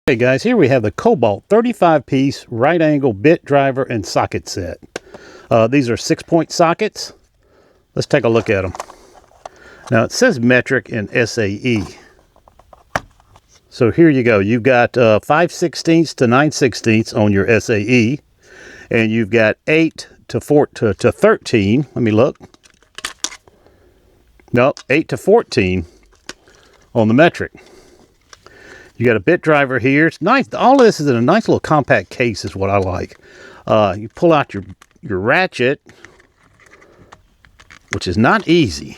Hey guys, here we have the Kobalt 35-piece right angle bit driver and socket set. These are 6-point sockets. Let's take a look at them. Now it says metric and SAE. So here you go. You've got 5/16 to 9/16 on your SAE, and you've got 8 to 13. Let me look. No, 8 to 14 on the metric. You got a bit driver here. It's nice. All of this is in a nice little compact case is what I like. You pull out your ratchet, which is not easy.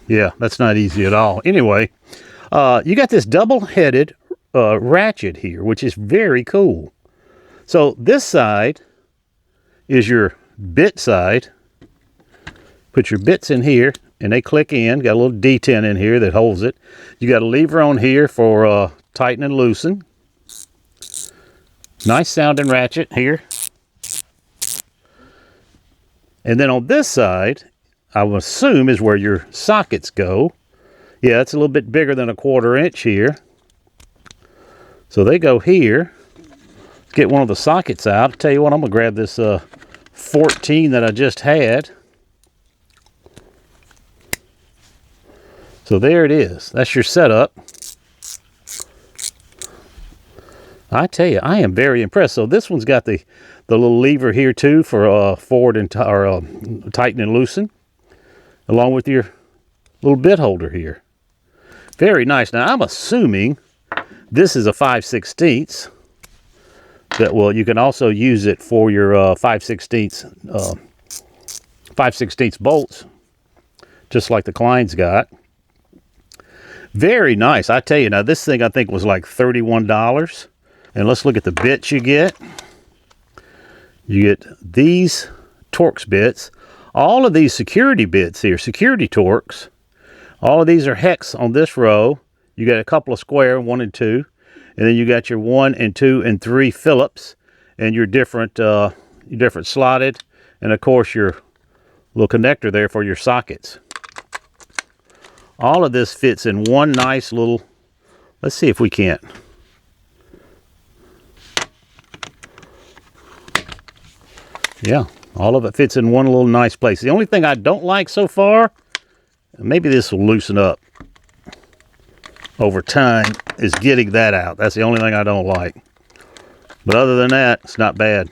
Yeah, that's not easy at all. Anyway, you got this double-headed ratchet here, which is very cool. So this side is your bit side. Put your bits in here, and they click in. Got a little D10 in here that holds it. You got a lever on here for tighten and loosen. Nice sounding ratchet here. And then on this side, I would assume is where your sockets go. Yeah, it's a little bit bigger than a 1/4 inch here. So they go here. Let's get one of the sockets out. I'll tell you what, I'm gonna grab this 14 that I just had. So there it is. That's your setup. I tell you, I am very impressed. So this one's got the little lever here too for forward and tighten and loosen, along with your little bit holder here. Very nice. Now I'm assuming this is a 5/16. That well, you can also use it for your 5/16 bolts, just like the Klein's got. Very nice. I tell you, now this thing I think was like $31. And let's look at the bits you get. You get these Torx bits. All of these security bits here, security Torx. All of these are hex on this row. You got a couple of square, 1 and 2. And then you got your 1 and 2 and 3 Phillips. And your different slotted. And of course your little connector there for your sockets. All of this fits in one nice little, let's see if we can't. Yeah, all of it fits in one little nice place. The only thing I don't like so far, maybe this will loosen up over time, is getting that out. That's the only thing I don't like. But other than that, it's not bad.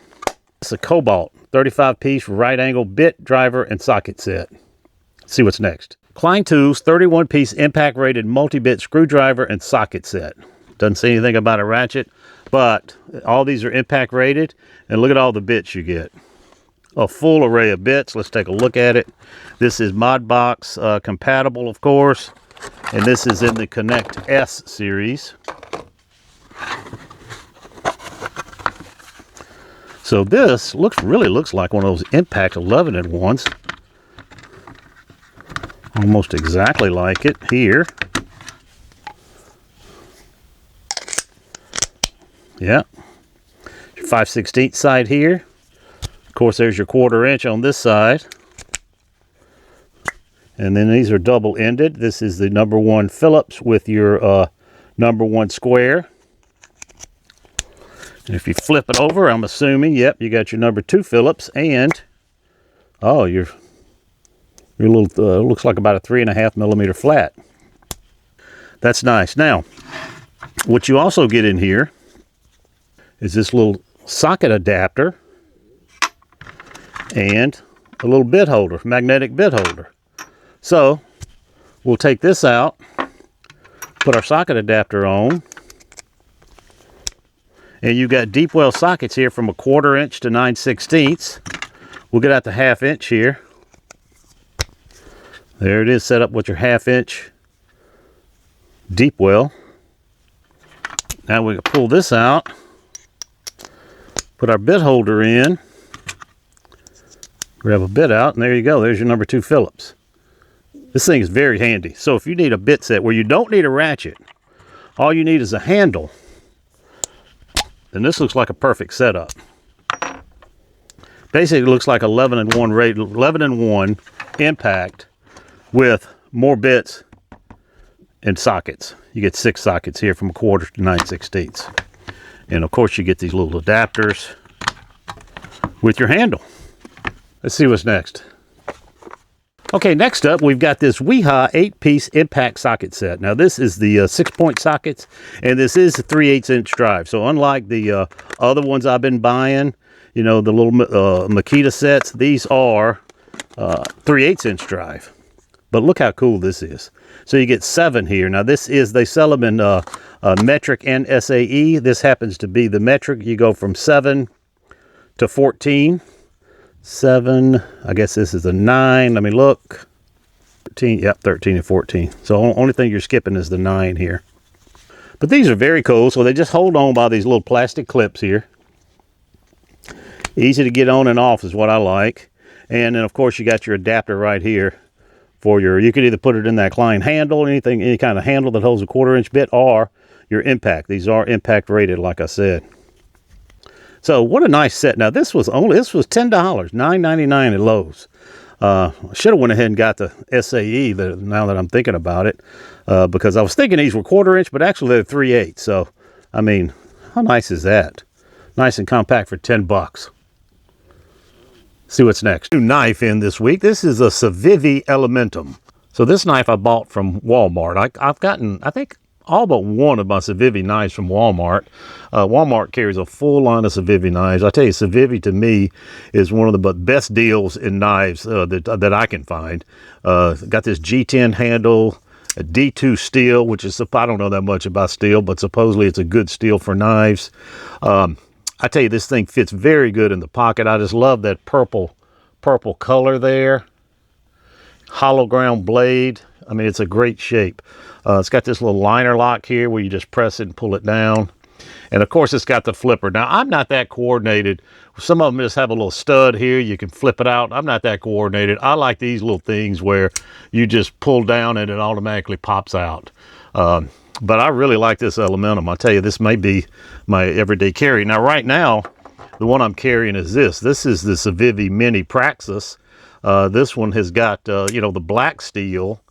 It's a Kobalt 35-piece right angle bit driver and socket set. Let's see what's next. Klein Tools 31-piece impact rated multi-bit screwdriver and socket set. Doesn't say anything about a ratchet, but all these are impact rated, and look at all the bits you get. A full array of bits. Let's take a look at it. This is Modbox compatible, of course, and this is in the Connect S series. So this really looks like one of those Impact 11-in-1s. Almost exactly like it here. Yeah. Your 5/16 side here. Of course, there's your 1/4 inch on this side. And then these are double-ended. This is the number 1 Phillips with your number 1 square. And if you flip it over, I'm assuming, yep, you got your number 2 Phillips and, oh, your little, looks like about a 3.5 millimeter flat. That's nice. Now, what you also get in here is this little socket adapter and a little bit holder, magnetic bit holder. So we'll take this out, put our socket adapter on, and you've got deep well sockets here from a 1/4 inch to 9/16. We'll get out the 1/2 inch here. There it is, set up with your 1/2 inch deep well. Now we can pull this out, put our bit holder in, grab a bit out, and there you go. There's your number 2 Phillips. This thing is very handy. So if you need a bit set where you don't need a ratchet, all you need is a handle, then this looks like a perfect setup. Basically, it looks like 11-in-1 impact with more bits and sockets. You get 6 sockets here from 1/4 to 9/16. And of course you get these little adapters with your handle. Let's see what's next. Okay, next up we've got this Wiha 8-piece impact socket set. Now this is the 6-point sockets, and this is a 3/8" drive. So unlike the other ones I've been buying, you know, the little Makita sets, these are 3/8" drive. But look how cool this is. So you get 7 here. Now this is, they sell them in metric and SAE. This happens to be the metric. You go from 7 to 14. 7, I guess this is a 9. Let me look. 13, yep, 13 and 14. So only thing you're skipping is the 9 here. But these are very cool. So they just hold on by these little plastic clips here. Easy to get on and off is what I like. And then of course you got your adapter right here for your, you could either put it in that Klein handle, anything, any kind of handle that holds a 1/4" bit, or your impact. These are impact rated, like I said. So what a nice set. Now this was $10, $9.99 at Lowe's. I should have went ahead and got the SAE now that I'm thinking about it, because I was thinking these were 1/4", but actually they're 3/8. So I mean, how nice is that? Nice and compact for $10. See what's next. New knife in this week. This is a Civivi Elementum. So this knife I bought from Walmart. I've gotten, I think, all but one of my Civivi knives from Walmart. Walmart carries a full line of Civivi knives. I tell you, Civivi to me is one of the best deals in knives that I can find. Got this G10 handle, a D2 steel, which is, I don't know that much about steel, but supposedly it's a good steel for knives. I tell you, this thing fits very good in the pocket. I just love that purple color there. Hollow ground blade. I mean, it's a great shape. It's got this little liner lock here where you just press it and pull it down. And of course, it's got the flipper. Now, I'm not that coordinated. Some of them just have a little stud here. You can flip it out. I'm not that coordinated. I like these little things where you just pull down and it automatically pops out. But I really like this Elementum. I tell you, this may be my everyday carry. Now, right now, the one I'm carrying is this. This is the Civivi Mini Praxis. This one has got, you know, the black steel.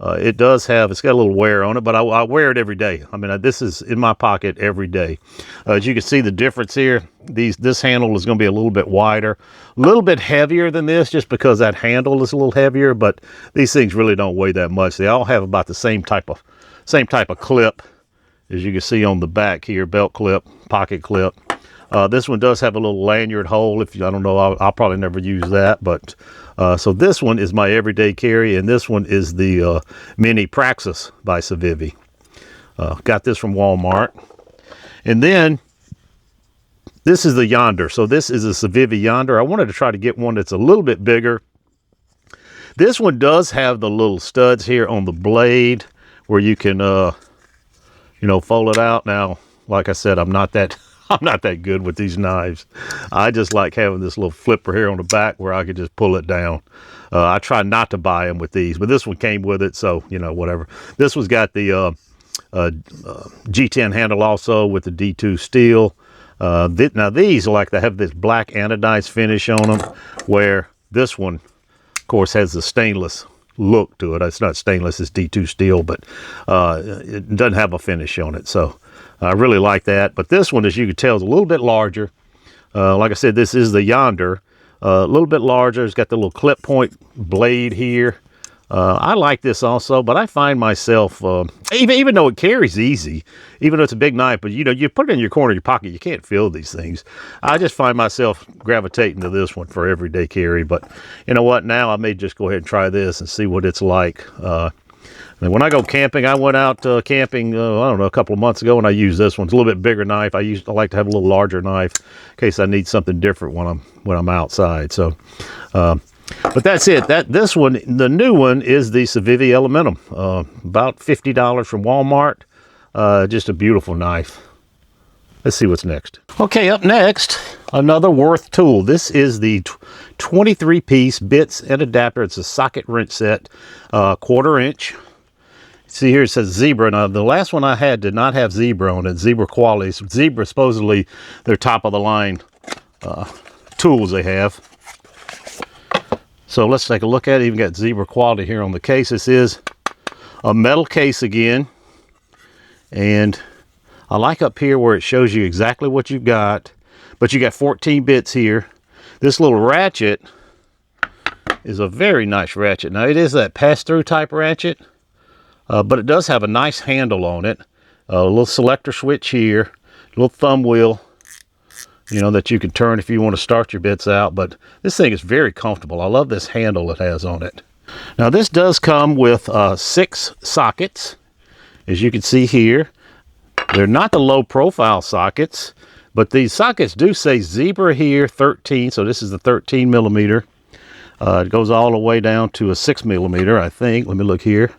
It does have, it's got a little wear on it, but I wear it every day. I mean, this is in my pocket every day. As you can see the difference here, this handle is going to be a little bit wider, a little bit heavier than this, just because that handle is a little heavier, but these things really don't weigh that much. They all have about the same type of clip, as you can see on the back here, belt clip, pocket clip. This one does have a little lanyard hole. I don't know, I'll probably never use that, but so this one is my everyday carry, and this one is the Mini Praxis by Civivi. Got this from Walmart. And then this is the Yonder. So this is a Civivi Yonder. I wanted to try to get one that's a little bit bigger. This one does have the little studs here on the blade where you can, you know, fold it out. Now, like I said, I'm not that good with these knives. I just like having this little flipper here on the back where I could just pull it down. I try not to buy them with these, but this one came with it, so, you know, whatever. This one's got the G10 handle also with the D2 steel. Now these are like, they have this black anodized finish on them, where this one, of course, has the stainless look to it. It's not stainless, it's D2 steel, but it doesn't have a finish on it, so I really like that. But this one, as you can tell, is a little bit larger. Like I said, this is the Yonder. A little bit larger. It's got the little clip point blade here. I like this also, but I find myself, even though it carries easy, even though it's a big knife, but you know, you put it in your corner of your pocket, you can't feel these things. I just find myself gravitating to this one for everyday carry. But you know what? Now I may just go ahead and try this and see what it's like. And when I go camping, I went out camping, I don't know, a couple of months ago, and I used this one. It's a little bit bigger knife. I like to have a little larger knife in case I need something different when I'm outside. So, but that's it. This one, the new one, is the Civivi Elementum. About $50 from Walmart. Just a beautiful knife. Let's see what's next. Okay, up next, another Wurth tool. This is the 23-piece bits and adapter. It's a socket wrench set, 1/4 inch. See here it says Zebra. Now the last one I had did not have Zebra on it. Zebra quality. Zebra supposedly their top of the line tools they have. So let's take a look at it. Even got Zebra quality here on the case. This is A metal case again. And I like up here where it shows you exactly what you've got. But you got 14 bits here. This little ratchet is a very nice ratchet. Now it is that pass-through type ratchet, but it does have a nice handle on it. A little selector switch here, a little thumb wheel, you know, that you can turn if you want to start your bits out. But this thing is very comfortable. I love this handle it has on it. Now this does come with 6 sockets, as you can see here. They're not the low profile sockets, but these sockets do say Zebra here 13, so this is the 13 millimeter. It goes all the way down to a 6 millimeter, I think. Let me look here.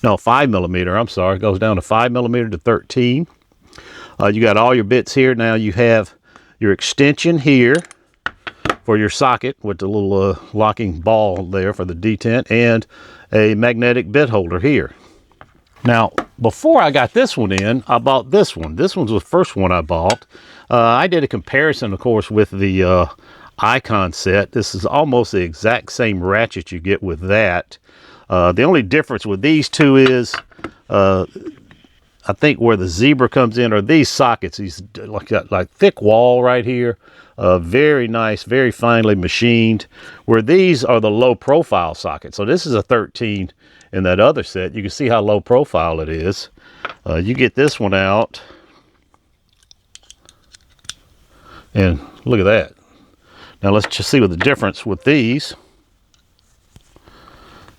No, 5 millimeter, I'm sorry. It goes down to 5 millimeter to 13. You got all your bits here. Now you have your extension here for your socket with the little locking ball there for the detent, and a magnetic bit holder here. Now, before I got this one in, I bought this one. This one's the first one I bought. I did a comparison, of course, with the Icon set. This is almost the exact same ratchet you get with that. The only difference with these two is, I think where the Zebra comes in are these sockets. These like thick wall right here. Very nice, very finely machined. Where these are the low profile sockets. So this is a 13 in that other set. You can see how low profile it is. You get this one out, and look at that. Now let's just see what the difference with these.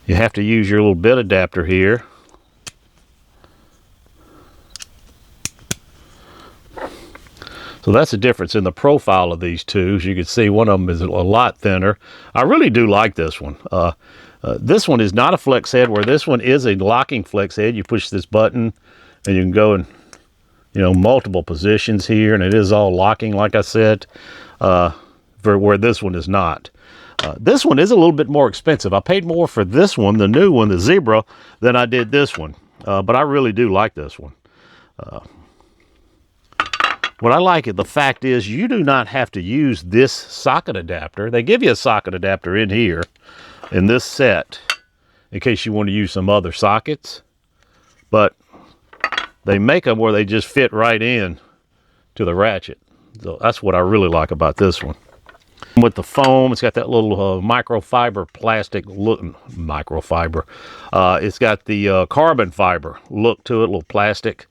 You have to use your little bit adapter here. So that's the difference in the profile of these two. As you can see, one of them is a lot thinner. I really do like this one. This one is not a flex head, where this one is a locking flex head. You push this button and you can go in, you know, multiple positions here, and it is all locking, like I said. For where this one is not. This one is a little bit more expensive. I paid more for this one, the new one, the Zebra, than I did this one. But I really do like this one. What I like, the fact is, you do not have to use this socket adapter. They give you a socket adapter in here, in this set, in case you want to use some other sockets. But they make them where they just fit right in to the ratchet. So that's what I really like about this one. With the foam, it's got that little microfiber plastic look. Microfiber. It's got the carbon fiber look to it, little plastic.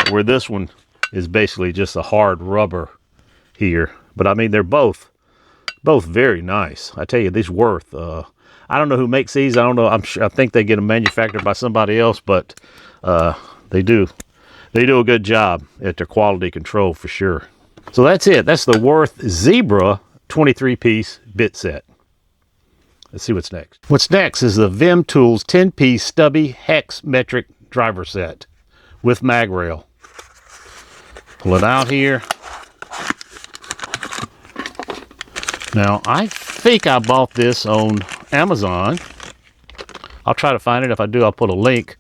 Where this one is basically just a hard rubber here. But I mean, they're both very nice. I tell you, these Wurth. I don't know who makes these. I don't know. I think they get them manufactured by somebody else, but they do a good job at their quality control for sure. So that's it. That's the Wurth Zebra 23-piece bit set. Let's see what's next. What's next is the Vim Tools 10-piece stubby hex metric driver set with mag rail. Pull it out here. Now, I think I bought this on Amazon. I'll try to find it. If I do, I'll put a link.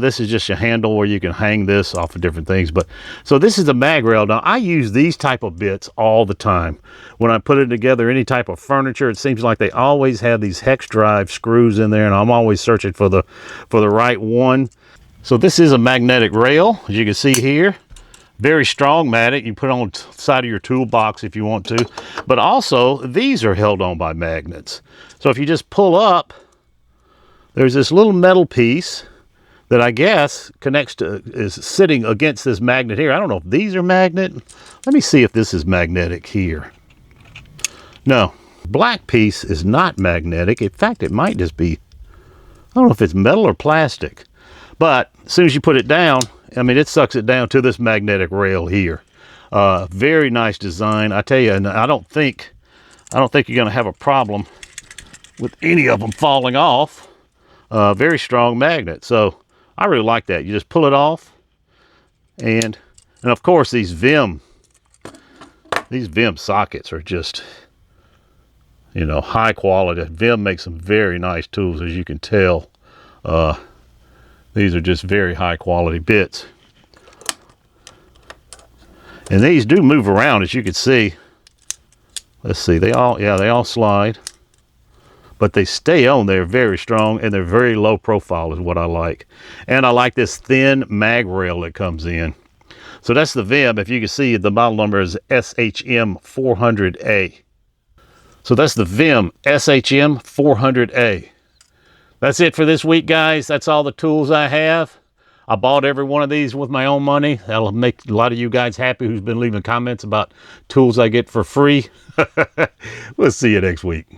This is just a handle where you can hang this off of different things. But so this is the mag rail. Now, I use these type of bits all the time. When I put it together, any type of furniture, it seems like they always have these hex drive screws in there, and I'm always searching for the right one. So this is a magnetic rail, as you can see here. Very strong magnet. You put it on the side of your toolbox if you want to. But also, these are held on by magnets. So if you just pull up, there's this little metal piece that I guess is sitting against this magnet here. I don't know if these are magnet. Let me see if this is magnetic here. No, black piece is not magnetic. In fact, it might just be, I don't know if it's metal or plastic. But as soon as you put it down, I mean, it sucks it down to this magnetic rail here. Very nice design. I tell you, and I don't think you're going to have a problem with any of them falling off. Very strong magnet. So I really like that. You just pull it off, and of course these Vim sockets are just, you know, high quality. Vim makes some very nice tools, as you can tell. These are just very high quality bits, and these do move around, as you can see. Let's see, they all slide. but they stay on there very strong, and they're very low profile is what I like. And I like this thin mag rail that comes in. So that's the Vim. If you can see, the model number is SHM 400A. So that's the Vim SHM 400A. That's it for this week, guys. That's all the tools I have. I bought every one of these with my own money. That'll make a lot of you guys happy who's been leaving comments about tools I get for free. We'll see you next week.